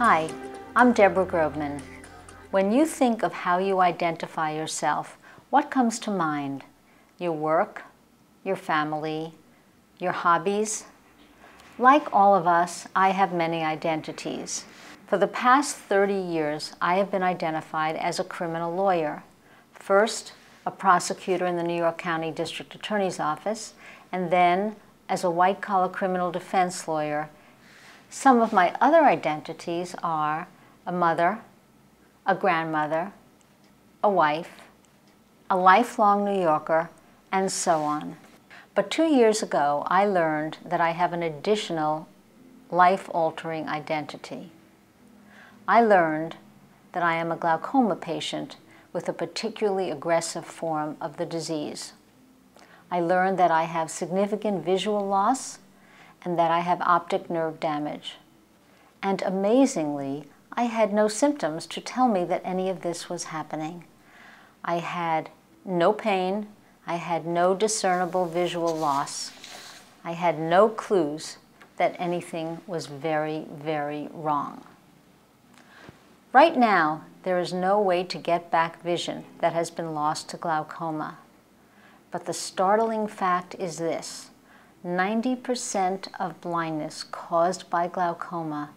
Hi, I'm Deborah Grobman. When you think of how you identify yourself, what comes to mind? Your work, your family, your hobbies? Like all of us, I have many identities. For the past 30 years, I have been identified as a criminal lawyer. First, a prosecutor in the New York County District Attorney's Office, and then as a white-collar criminal defense lawyer. Some of my other identities are a mother, a grandmother, a wife, a lifelong New Yorker, and so on. But 2 years ago, I learned that I have an additional life-altering identity. I learned that I am a glaucoma patient with a particularly aggressive form of the disease. I learned that I have significant visual loss and that I have optic nerve damage. And amazingly, I had no symptoms to tell me that any of this was happening. I had no pain, I had no discernible visual loss, I had no clues that anything was very, very wrong. Right now, there is no way to get back vision that has been lost to glaucoma. But the startling fact is this: 90% of blindness caused by glaucoma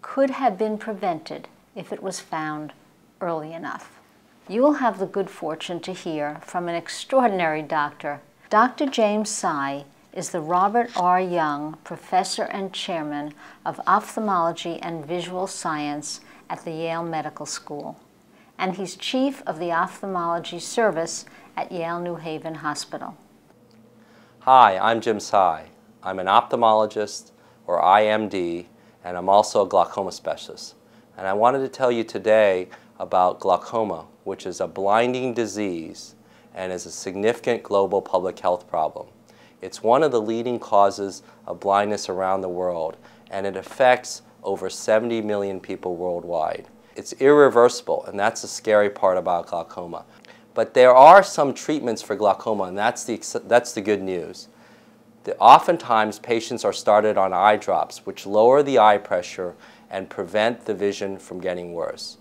could have been prevented if it was found early enough. You will have the good fortune to hear from an extraordinary doctor. Dr. James Tsai is the Robert R. Young Professor and Chairman of Ophthalmology and Visual Science at the Yale Medical School, and he's Chief of the Ophthalmology Service at Yale New Haven Hospital. Hi, I'm Jim Tsai. I'm an ophthalmologist, or IMD, and I'm also a glaucoma specialist. And I wanted to tell you today about glaucoma, which is a blinding disease and is a significant global public health problem. It's one of the leading causes of blindness around the world, and it affects over 70 million people worldwide. It's irreversible, and that's the scary part about glaucoma. But there are some treatments for glaucoma, and that's the good news. Oftentimes, patients are started on eye drops, which lower the eye pressure and prevent the vision from getting worse.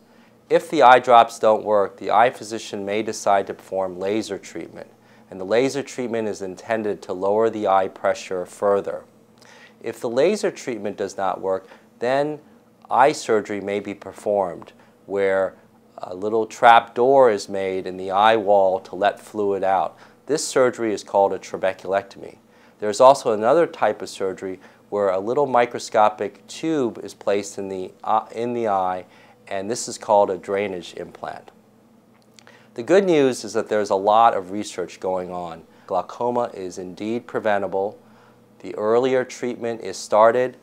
If the eye drops don't work, the eye physician may decide to perform laser treatment, and the laser treatment is intended to lower the eye pressure further. If the laser treatment does not work, then eye surgery may be performed, where a little trap door is made in the eye wall to let fluid out. This surgery is called a trabeculectomy. There's also another type of surgery where a little microscopic tube is placed in the eye, and this is called a drainage implant. The good news is that there's a lot of research going on. Glaucoma is indeed preventable. The earlier treatment is started,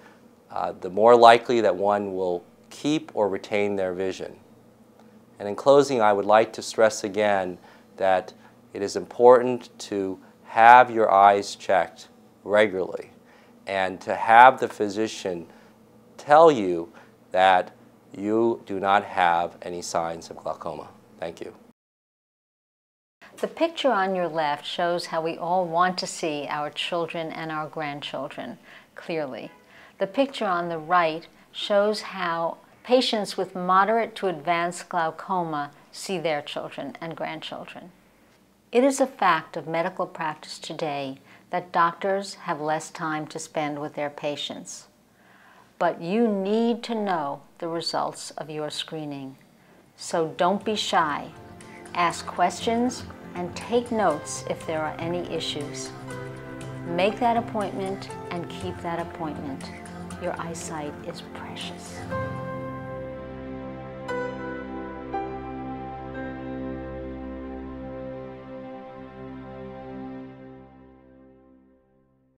the more likely that one will keep or retain their vision. And in closing, I would like to stress again that it is important to have your eyes checked regularly and to have the physician tell you that you do not have any signs of glaucoma. Thank you. The picture on your left shows how we all want to see our children and our grandchildren clearly. The picture on the right shows how patients with moderate to advanced glaucoma see their children and grandchildren. It is a fact of medical practice today that doctors have less time to spend with their patients. But you need to know the results of your screening. So don't be shy. Ask questions and take notes if there are any issues. Make that appointment and keep that appointment. Your eyesight is precious.